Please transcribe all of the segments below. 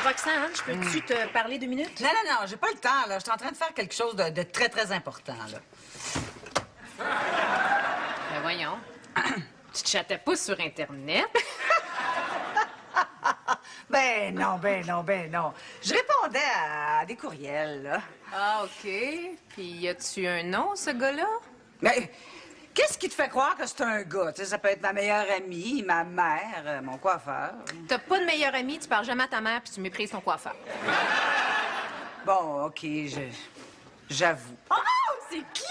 Roxane, je peux-tu te parler 2 minutes? Non, non, non, j'ai pas le temps, là. Je suis en train de faire quelque chose de très, très important, là. Ben voyons. Tu te chattais pas sur Internet? Ben non, ben non, ben non. Je répondais à des courriels, là. Ah, OK. Puis y a-tu un nom, ce gars-là? Ben, qu'est-ce qui te fait croire que c'est un gars? Tu sais, ça peut être ma meilleure amie, ma mère, mon coiffeur. T'as pas de meilleur ami, tu parles jamais à ta mère puis tu méprises ton coiffeur. Bon, OK, j'avoue. Oh, c'est qui?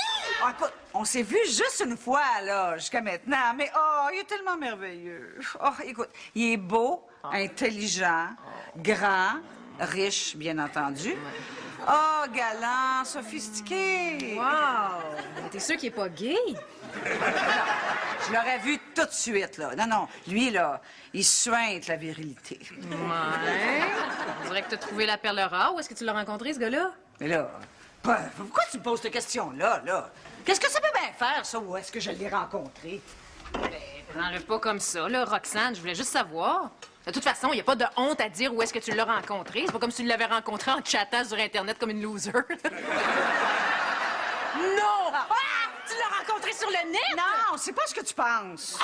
Ah, écoute, on s'est vu juste une fois, là, jusqu'à maintenant, mais oh, il est tellement merveilleux. Oh, écoute, il est beau, intelligent, grand, riche, bien entendu. Oh, galant, sophistiqué. Wow! T'es sûr qu'il est pas gay? Je l'aurais vu tout de suite, là. Non, non, lui, là, il suinte la virilité. Ouais. On dirait que t'as trouvé la perle rare. Où est-ce que tu l'as rencontré, ce gars-là? Mais là, pourquoi tu me poses cette question-là, là? Qu'est-ce que ça peut bien faire, ça, où est-ce que je l'ai rencontré? Ben, prends-le pas comme ça, là, Roxane. Je voulais juste savoir. De toute façon, il n'y a pas de honte à dire où est-ce que tu l'as rencontré. C'est pas comme si tu l'avais rencontré en chattant sur Internet comme une loser. Non! Ah! Tu l'as rencontré sur le net? Non, c'est pas ce que tu penses.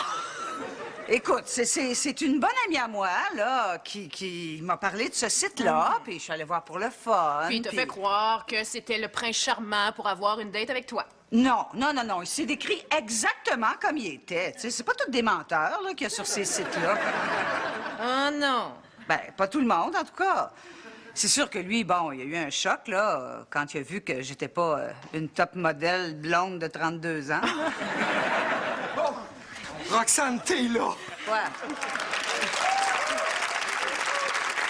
Écoute, c'est une bonne amie à moi, là, qui m'a parlé de ce site-là, puis je suis allée voir pour le fun. Puis il t'a fait croire que c'était le prince charmant pour avoir une date avec toi. Non, non, non, non, il s'est décrit exactement comme il était. Tu sais, c'est pas tous des menteurs, là, qu'il y a sur ces sites-là. Oh non! Ben, pas tout le monde, en tout cas. C'est sûr que lui, bon, il y a eu un choc, là, quand il a vu que j'étais pas une top modèle blonde de 32 ans. Bon, Roxane, t'es là. Ouais.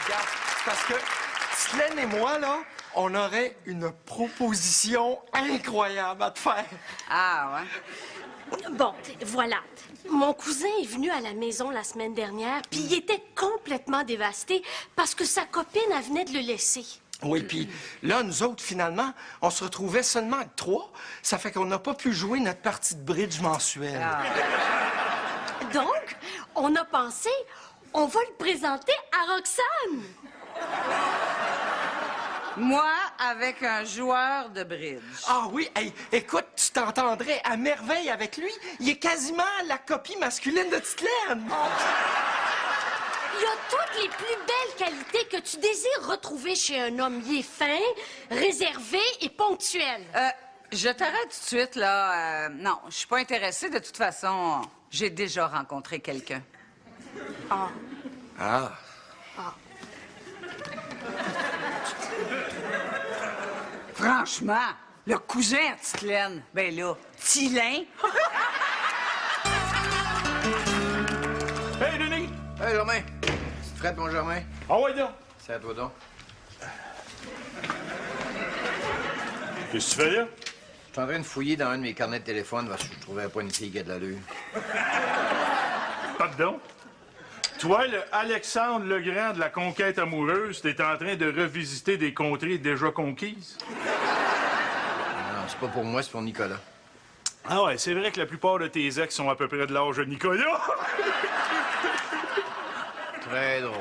Regarde, c'est parce que Slaine et moi, là, on aurait une proposition incroyable à te faire. Ah, ouais? Bon, voilà. Mon cousin est venu à la maison la semaine dernière, puis il était complètement dévasté parce que sa copine, elle venait de le laisser. Oui, puis là, nous autres, finalement, on se retrouvait seulement avec 3. Ça fait qu'on n'a pas pu jouer notre partie de bridge mensuelle. Ah. Donc, on a pensé, on va le présenter à Roxane. Moi, avec un joueur de bridge. Ah oui, hey, écoute, tu t'entendrais à merveille avec lui. Il est quasiment la copie masculine de Titelaine. Il a toutes les plus belles qualités que tu désires retrouver chez un homme. Il est fin, réservé et ponctuel. Je t'arrête tout de suite, là. Non, je suis pas intéressée. De toute façon, j'ai déjà rencontré quelqu'un. Ah. Ah. Franchement, le cousin à Titelaine, ben là, Tilin. Hey, Denis! Hey, Germain! C'est Fred, mon Germain? Ah ouais, donc! C'est à toi donc. Qu'est-ce que tu fais là? Je suis en train de fouiller dans un de mes carnets de téléphone parce que je trouvais pas une fille qui a de l'allure. Pardon? Toi, le Alexandre le Grand de la conquête amoureuse, t'es en train de revisiter des contrées déjà conquises? Non, c'est pas pour moi, c'est pour Nicolas. Ah ouais, c'est vrai que la plupart de tes ex sont à peu près de l'âge de Nicolas. Très drôle.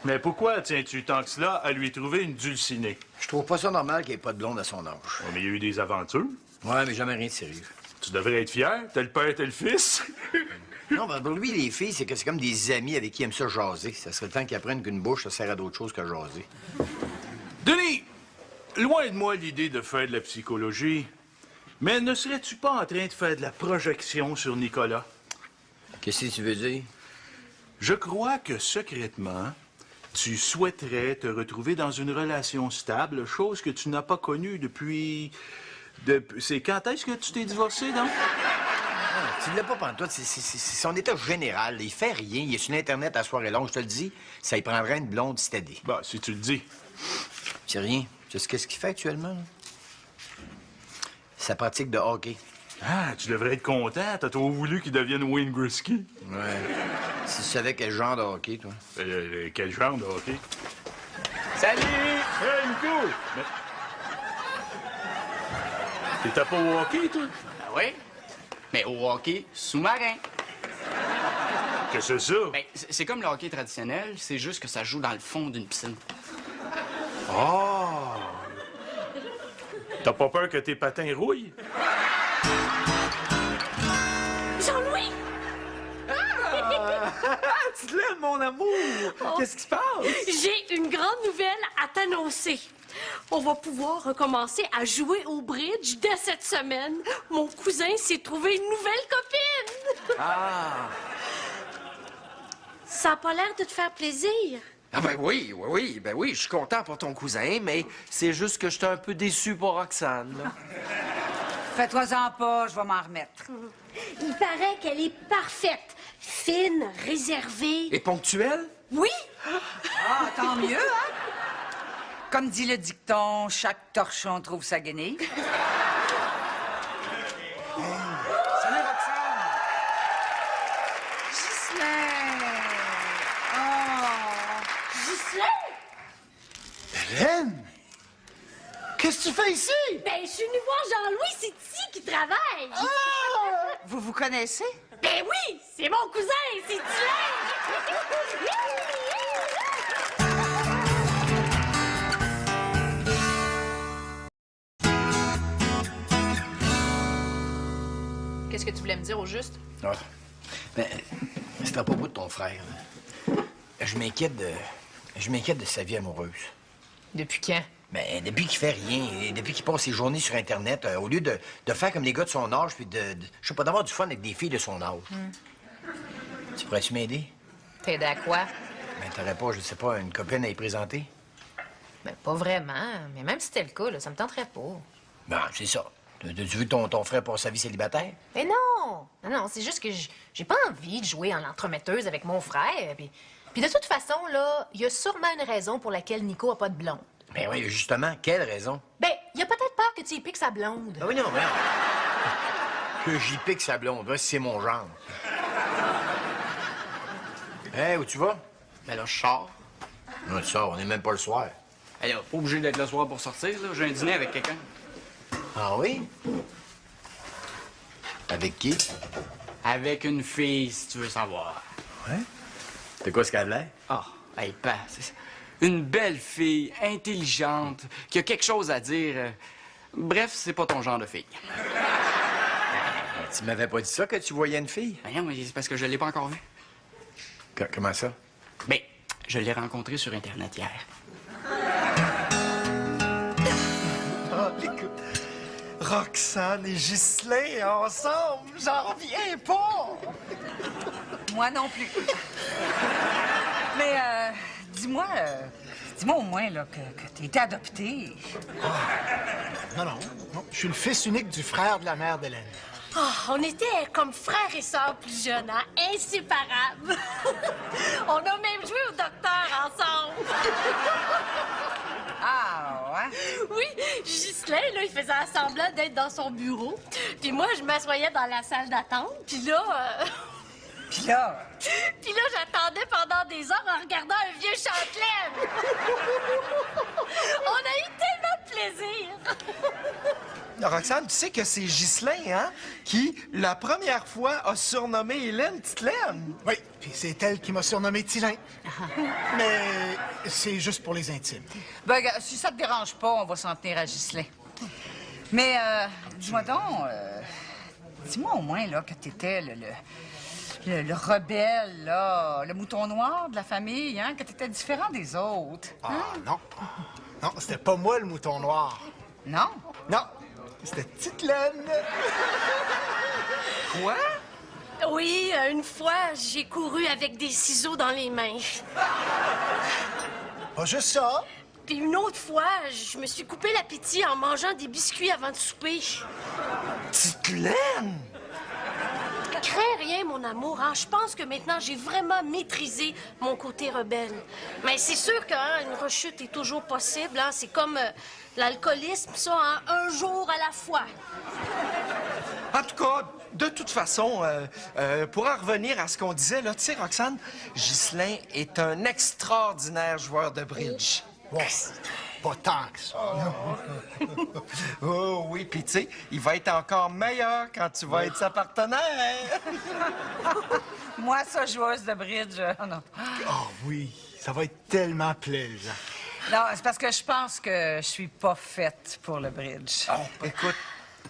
Mais pourquoi tiens-tu tant que cela à lui trouver une dulcinée? Je trouve pas ça normal qu'il n'y ait pas de blonde à son âge. Oh, mais il y a eu des aventures. Ouais, mais jamais rien de sérieux. Tu devrais être fier. T'as le père, t'as le fils. Non, ben pour lui, les filles, c'est que c'est comme des amis avec qui aiment ça jaser. Ça serait le temps qu'ils apprennent qu'une bouche, ça sert à d'autres choses que jaser. Denis, loin de moi l'idée de faire de la psychologie, mais ne serais-tu pas en train de faire de la projection sur Nicolas? Qu'est-ce que tu veux dire? Je crois que secrètement, tu souhaiterais te retrouver dans une relation stable, chose que tu n'as pas connue depuis... C'est quand est-ce que tu t'es divorcé, donc? Tu l'as pas pantoute, c'est son état général. Il fait rien, il est sur Internet à soirée longue, je te le dis. Ça y prendrait une blonde stédée. Bah, si tu le dis. C'est rien. Tu sais qu'est-ce qu'il fait actuellement, là? Sa pratique de hockey. Ah, tu devrais être content. T'as trop voulu qu'il devienne Wayne Gretzky. Ouais. Si tu savais quel genre de hockey, toi. Quel genre de hockey? Salut! Hey, Nico! Mais... T'étais pas au hockey, toi? Ah oui? Mais au hockey sous-marin. OK? que c'est ça? Ben, c'est comme le hockey traditionnel, c'est juste que ça joue dans le fond d'une piscine. Oh! T'as pas peur que tes patins rouillent? Jean-Louis! Titelaine, mon amour! Qu'est-ce qui se passe? J'ai une grande nouvelle à t'annoncer. On va pouvoir recommencer à jouer au bridge dès cette semaine. Mon cousin s'est trouvé une nouvelle copine. Ah! Ça a pas l'air de te faire plaisir. Ah ben oui, je suis content pour ton cousin, mais c'est juste que j'étais un peu déçu pour Roxane, là. Fais-toi-en pas, je vais m'en remettre. Il paraît qu'elle est parfaite. Fine, réservée. Et ponctuelle? Oui! Ah, tant mieux, hein? Comme dit le dicton, chaque torchon trouve sa guenille. Salut, Roxane! Ghislain! Oh! Ghislain? Hélène! Qu'est-ce que tu fais ici? Ben, je suis venue voir Jean-Louis, c'est ici qui travaille. Vous vous connaissez? Ben oui, c'est mon cousin, c'est Ghislain. Qu'est-ce que tu voulais me dire au juste? Ah. Ben, c'est à propos de ton frère. Là. Je m'inquiète de sa vie amoureuse. Depuis quand? Ben, depuis qu'il fait rien, et depuis qu'il passe ses journées sur Internet, au lieu de faire comme les gars de son âge, puis je sais pas, d'avoir du fun avec des filles de son âge. Tu pourrais-tu m'aider? T'aider à quoi? Ben, t'aurais pas, je sais pas, une copine à y présenter? Ben, pas vraiment. Mais même si c'était le cas, là, ça me tenterait pas. Ben, c'est ça. T'as-tu vu ton frère passer sa vie célibataire? Mais non! Non, c'est juste que j'ai pas envie de jouer en l'entremetteuse avec mon frère. Puis de toute façon, là, il y a sûrement une raison pour laquelle Nico a pas de blonde. Ben oui, justement, quelle raison? Ben, il a peut-être peur que tu y piques sa blonde. Ben oui, non, non. Que j'y pique sa blonde, là, c'est mon genre. Hey, où tu vas? Ben là, je sors. Non, tu sors, on n'est même pas le soir. Hey, là, pas obligé d'être le soir pour sortir, là. J'ai un dîner avec quelqu'un. Ah oui? Avec qui? Avec une fille, si tu veux savoir. Ouais? C'est quoi ce qu'elle a l'air? Ah, hey, pas. Une belle fille, intelligente, qui a quelque chose à dire. Bref, c'est pas ton genre de fille. Tu m'avais pas dit ça, que tu voyais une fille? Ben non, mais c'est parce que je l'ai pas encore vue. Comment ça? Ben, je l'ai rencontrée sur Internet hier. Oh, écoute, Roxane et Ghislain ensemble, j'en reviens pas! Moi non plus. Mais, dis-moi au moins, là, que t'as été adopté. Non, je suis le fils unique du frère de la mère d'Hélène. Oh, on était comme frères et sœurs plus jeunes, hein? Inséparables. On a même joué au docteur ensemble. Ah, ouais? Oui, Ghislain, là, il faisait semblant d'être dans son bureau. Puis moi, je m'assoyais dans la salle d'attente. Puis là... Puis là... Puis là, j'attendais pendant des heures en regardant un vieux Châtelaine. On a eu tellement de plaisir. Roxane, tu sais que c'est Ghislain, hein, qui, la première fois, a surnommé Hélène Titelaine. Oui, puis c'est elle qui m'a surnommé Tylin. Mais c'est juste pour les intimes. Ben, gars, si ça te dérange pas, on va s'en tenir à Ghislain. Mais, dis-moi donc, dis-moi au moins, là, que t'étais le rebelle, là, le mouton noir de la famille, hein, que t'étais différent des autres. Ah, non. Non, c'était pas moi le mouton noir. Non? Non, c'était Titelaine. Quoi? Oui, une fois, j'ai couru avec des ciseaux dans les mains. Pas juste ça. Puis une autre fois, je me suis coupé l'appétit en mangeant des biscuits avant de souper. Titelaine? Crains rien, mon amour. Hein? Je pense que maintenant, j'ai vraiment maîtrisé mon côté rebelle. Mais c'est sûr qu'une rechute est toujours possible. Hein? C'est comme l'alcoolisme, ça, hein? Un jour à la fois. En tout cas, de toute façon, pour en revenir à ce qu'on disait, là, tu sais, Roxane, Ghislain est un extraordinaire joueur de bridge. Bon, pas tant que ça. Oh oui, puis tu sais, il va être encore meilleur quand tu vas être sa partenaire. Moi, ça, joueuse de bridge, non. Oh oui, ça va être tellement plaisant. Non, c'est parce que je pense que je suis pas faite pour le bridge. Écoute,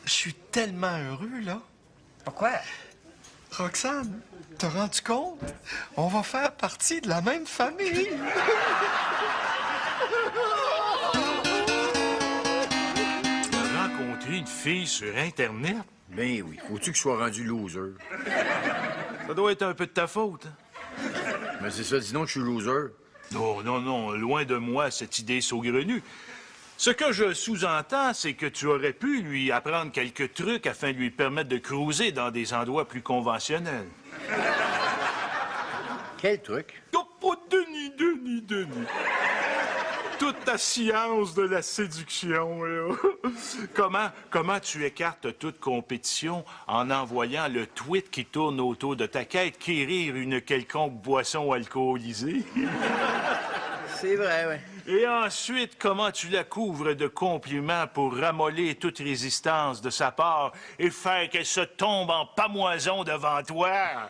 je suis tellement heureux, là. Pourquoi? Roxane, t'as rendu compte? On va faire partie de la même famille. T'as rencontré une fille sur Internet? Ben oui, faut-tu que je sois rendu loser? Ça doit être un peu de ta faute. Hein? Mais c'est ça, sinon que je suis loser. Non, non, non, loin de moi cette idée saugrenue. Ce que je sous-entends, c'est que tu aurais pu lui apprendre quelques trucs afin de lui permettre de cruiser dans des endroits plus conventionnels. Quel truc? Oh, oh, Denis. Toute ta science de la séduction, là. Comment tu écartes toute compétition en envoyant le tweet qui tourne autour de ta quête quérir une quelconque boisson alcoolisée? C'est vrai, ouais. Et ensuite, comment tu la couvres de compliments pour ramollir toute résistance de sa part et faire qu'elle se tombe en pamoison devant toi?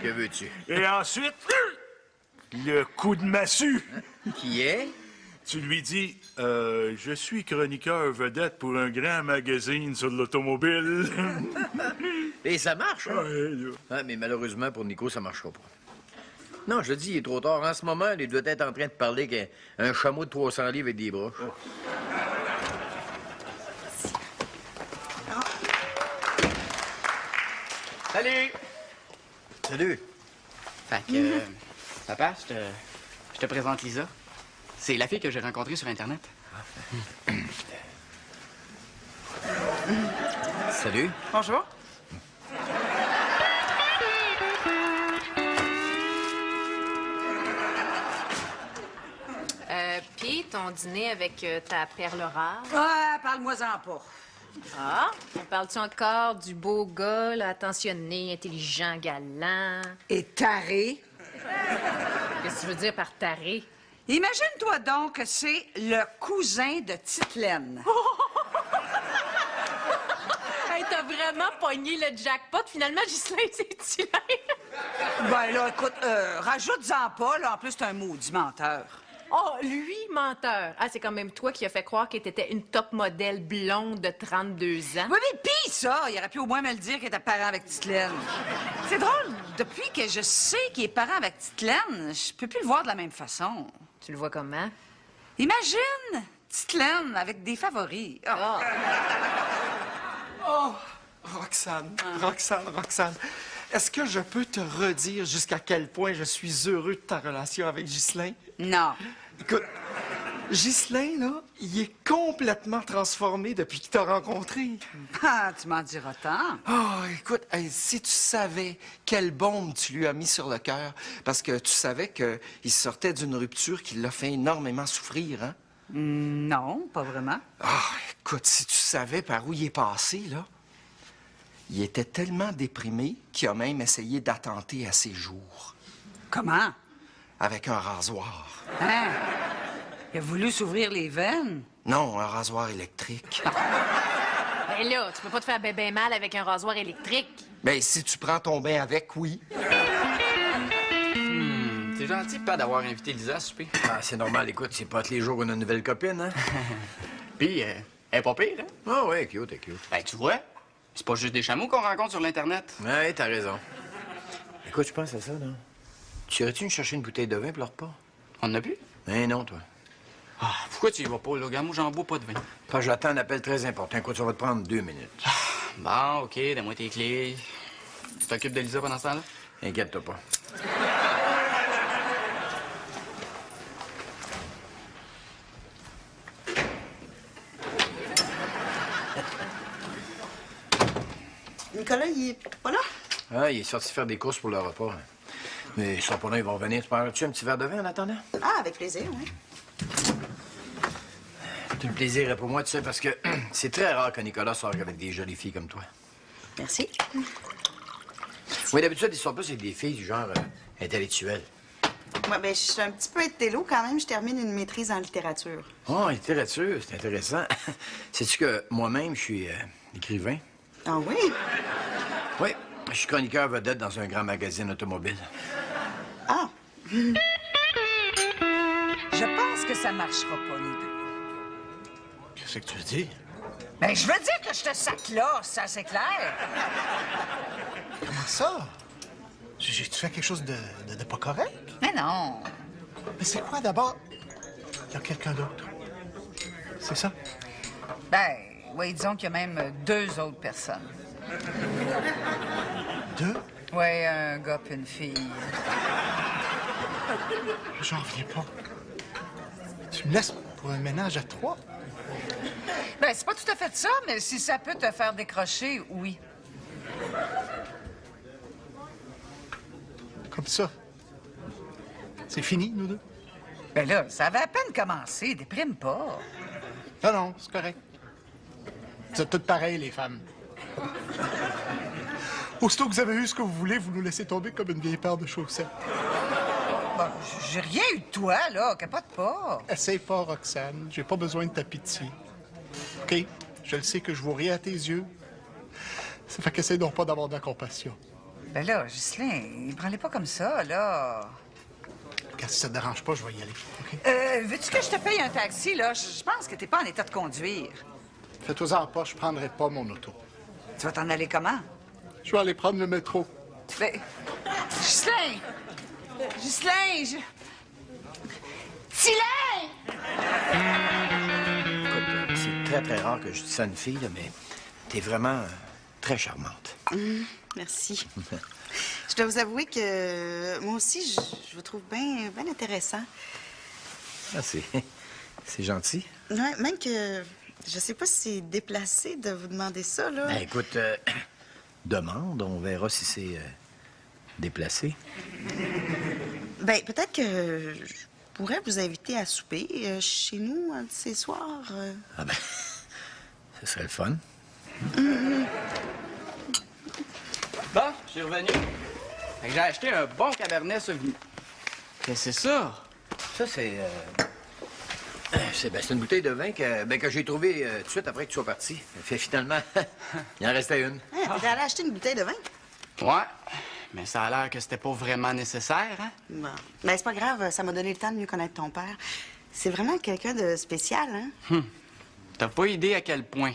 Que veux-tu? Et ensuite, le coup de massue. Qui est? Tu lui dis, je suis chroniqueur vedette pour un grand magazine sur l'automobile. Et ça marche, hein? Ouais, là. Ah, mais malheureusement, pour Nico, ça marchera pas. Non, je te dis, il est trop tard. En ce moment, il doit être en train de parler qu'un chameau de 300 livres avec des broches. Salut! Salut. Fait que, papa, je te présente Lisa. C'est la fille que j'ai rencontrée sur Internet. Salut. Bonjour. Puis ton dîner avec ta perle rare. Ah, parle-moi-en pas. Ah, on parle-tu encore du beau gars, là, attentionné, intelligent, galant? Et taré. Qu'est-ce que tu veux dire par taré? Imagine-toi donc que c'est le cousin de Titelaine. Hey, t'as vraiment pogné le jackpot. Finalement, Ghislain, c'est-tu Ben là, écoute, rajoute-en pas, là. En plus, c'est un maudit menteur. Oh, lui, menteur. Ah, c'est quand même toi qui as fait croire qu'il était une top modèle blonde de 32 ans. Oui, mais pis ça, il aurait pu au moins me le dire qu'il était parent avec Titelaine. C'est drôle, depuis que je sais qu'il est parent avec Titelaine, je peux plus le voir de la même façon. Tu le vois comment? Imagine Titelaine avec des favoris. Oh. Oh, Roxane, Roxane. Est-ce que je peux te redire jusqu'à quel point je suis heureux de ta relation avec Ghislain? Non. Écoute, Ghislain, là, il est complètement transformé depuis qu'il t'a rencontré. Ah, tu m'en diras tant. Oh, écoute, hey, si tu savais quelle bombe tu lui as mis sur le cœur, parce que tu savais qu'il sortait d'une rupture qui l'a fait énormément souffrir, hein? Non, pas vraiment. Ah, écoute, si tu savais par où il est passé, là, il était tellement déprimé qu'il a même essayé d'attenter à ses jours. Comment? Avec un rasoir. Hein? Il a voulu s'ouvrir les veines? Non, un rasoir électrique. Ben là, tu peux pas te faire bébé mal avec un rasoir électrique. Ben, si tu prends ton bain avec, oui. C'est gentil, pas d'avoir invité Lisa à souper. Ah, c'est normal, écoute, c'est pas tous les jours qu'on a une nouvelle copine, hein? Puis, elle est pas pire, hein? Ah ouais, cute, cute. Ben, tu vois, c'est pas juste des chameaux qu'on rencontre sur l'Internet. Ouais, t'as raison. Écoute, je pense à ça, là. Tu irais-tu nous chercher une bouteille de vin pour le repas? On en a plus? Ben non, toi. Ah, pourquoi tu y vas pas, là? Regarde, moi, j'en bois pas de vin. Parce que j'attends un appel très important. Écoute, ça va te prendre 2 minutes. Bon, OK, donne-moi tes clés. Tu t'occupes de Lisa pendant ce temps-là? Inquiète-toi pas. Nicolas, il est pas là? Ah, il est sorti faire des courses pour le repas. Mais ils sont pas là, ils vont revenir. Tu prends-tu un petit verre de vin en attendant? Ah, avec plaisir, oui. Tout le plaisir est pour moi, tu sais, parce que c'est très rare que Nicolas sorte avec des jolies filles comme toi. Merci. Oui, d'habitude, ils sortent plus avec des filles du genre intellectuelles. Moi, ben, je suis un petit peu intello quand même. Je termine une maîtrise en littérature. Oh, littérature, c'est intéressant. Sais-tu que moi-même, je suis écrivain? Ah oui? Oui. Je suis chroniqueur vedette dans un grand magazine automobile. Ah! Je pense que ça marchera pas, les deux. Qu'est-ce que tu veux dire? Ben, je veux dire que je te sac là, ça, c'est clair. Comment ça? J'ai-tu fait quelque chose de pas correct? Mais non. Mais c'est quoi, d'abord? Il y a quelqu'un d'autre. C'est ça? Ben, oui, disons qu'il y a même 2 autres personnes. 2? Oui, un gars puis une fille. J'en reviens pas. Tu me laisses pour un ménage à 3? Ben, c'est pas tout à fait ça, mais si ça peut te faire décrocher, oui. Comme ça. C'est fini, nous deux? Ben là, ça avait à peine commencé, déprime pas. Non, non, c'est correct. Vous êtes toutes pareilles, les femmes. Aussitôt que vous avez eu ce que vous voulez, vous nous laissez tomber comme une vieille paire de chaussettes. Bon, j'ai rien eu de toi, là, capote pas. Essaye pas, Roxane. J'ai pas besoin de ta pitié. OK? Je le sais que je vaux rien à tes yeux. Ça fait qu'essaye donc pas d'avoir de la compassion. Ben là, Ghislain, prends-les pas comme ça, là. Quand si ça te dérange pas, je vais y aller. OK? Veux-tu que je te paye un taxi, là? Je pense que t'es pas en état de conduire. Fais-toi en pas, je prendrai pas mon auto. Tu vas t'en aller comment? Je vais aller prendre le métro. Ben, Ghislain! Ghislain, Ghislain! Écoute, c'est très, très rare que je dise ça à une fille, là, mais t'es vraiment très charmante. Merci. Je dois vous avouer que moi aussi, je vous trouve bien intéressant. Ah, c'est gentil. Ouais, même que je sais pas si c'est déplacé de vous demander ça, là. Ben, écoute, demande, on verra si c'est déplacé. Ben, peut-être que je pourrais vous inviter à souper chez nous un de ces soirs. Ah ben, ce serait le fun. Bon, je suis revenu. Fait que j'ai acheté un bon cabernet sauvignon. Qu'est-ce que c'est ça? Ça, c'est une bouteille de vin que j'ai trouvée tout de suite après que tu sois parti. Fait finalement, il en restait une. Hein, t'es allé acheter une bouteille de vin? Ouais, mais ça a l'air que c'était pas vraiment nécessaire, hein? Bon. Ben, c'est pas grave, ça m'a donné le temps de mieux connaître ton père. C'est vraiment quelqu'un de spécial, hein? T'as pas idée à quel point.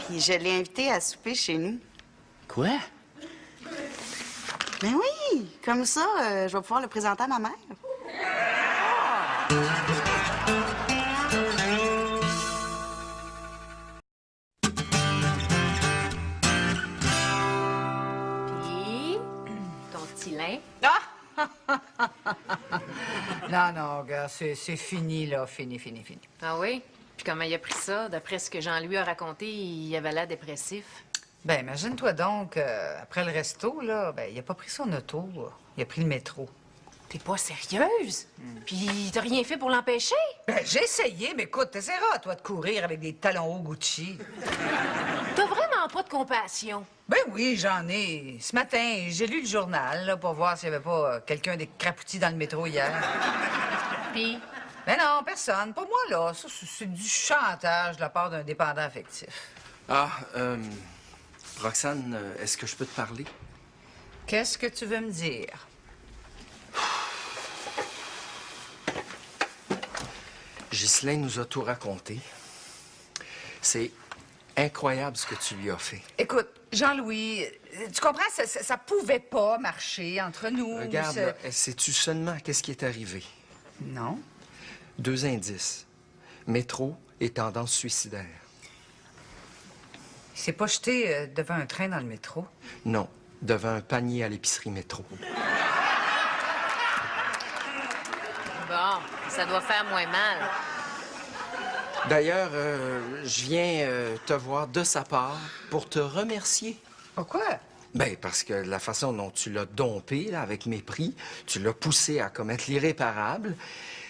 Puis je l'ai invité à souper chez nous. Quoi? Ben oui! Comme ça, je vais pouvoir le présenter à ma mère. Puis, ton petit lin. Non, non, gars, c'est fini, là. Fini. Ah oui? Puis comment il a pris ça? D'après ce que Jean-Louis a raconté, il avait l'air dépressif. Ben, imagine-toi donc, après le resto, là, ben, il a pas pris son auto. Il a pris le métro. T'es pas sérieuse? Puis t'as rien fait pour l'empêcher? Ben, j'ai essayé, mais écoute, t'essaieras, toi, de courir avec des talons hauts Gucci. T'as vraiment pas de compassion. Ben oui, j'en ai. Ce matin, j'ai lu le journal, là, pour voir s'il y avait pas quelqu'un décrapouti dans le métro hier. Puis, Ben non, personne. Pas moi, là. Ça, c'est du chantage de la part d'un dépendant affectif. Ah, Roxane, est-ce que je peux te parler? Qu'est-ce que tu veux me dire? Ghislain nous a tout raconté. C'est incroyable ce que tu lui as fait. Écoute, Jean-Louis, tu comprends, ça pouvait pas marcher entre nous. Regarde, ça- là, sais-tu seulement qu'est-ce qui est arrivé? Non. 2 indices. Métro et tendance suicidaire. Il s'est pas jeté devant un train dans le métro. Non, devant un panier à l'épicerie Métro. bon, ça doit faire moins mal. D'ailleurs, je viens te voir de sa part pour te remercier. Pourquoi? Ben, parce que la façon dont tu l'as dompé, là, avec mépris, tu l'as poussé à commettre l'irréparable,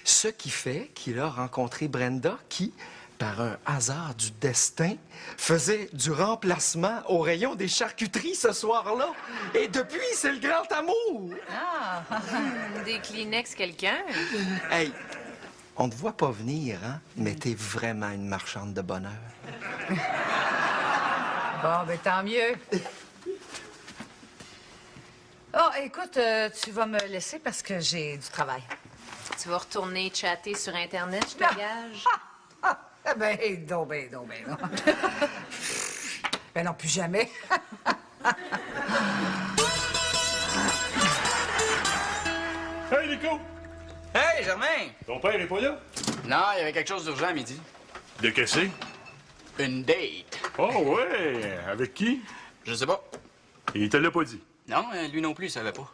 ce qui fait qu'il a rencontré Brenda qui, par un hasard du destin, faisait du remplacement au rayon des charcuteries ce soir-là. Et depuis, c'est le grand amour! Ah, des Kleenex, quelqu'un? Hey, on te voit pas venir, hein? Mais t'es vraiment une marchande de bonheur. Bon, ben tant mieux. Oh, écoute, tu vas me laisser parce que j'ai du travail. Tu vas retourner chatter sur Internet, je te gage. Ben non. Ben non, plus jamais. Hey, Nico! Hey, Germain! Ton père est pas là? Non, il y avait quelque chose d'urgent à midi. De casser? Une date. Oh, ouais! Avec qui? Je sais pas. Il te l'a pas dit. Non, lui non plus, il savait pas.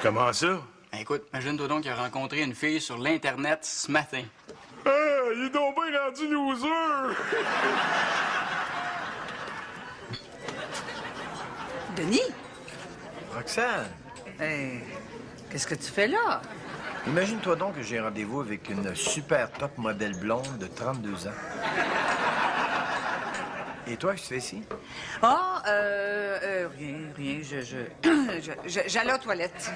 Comment ça? Ben, écoute, imagine-toi donc qu'il a rencontré une fille sur l'Internet ce matin. Il est donc bien rendu loser! Denis? Roxane, Hey, qu'est-ce que tu fais là? imagine-toi donc que j'ai rendez-vous avec une super top modèle blonde de 32 ans. Et toi, qu'est-ce que tu fais ici? Ah, rien, j'allais aux toilettes.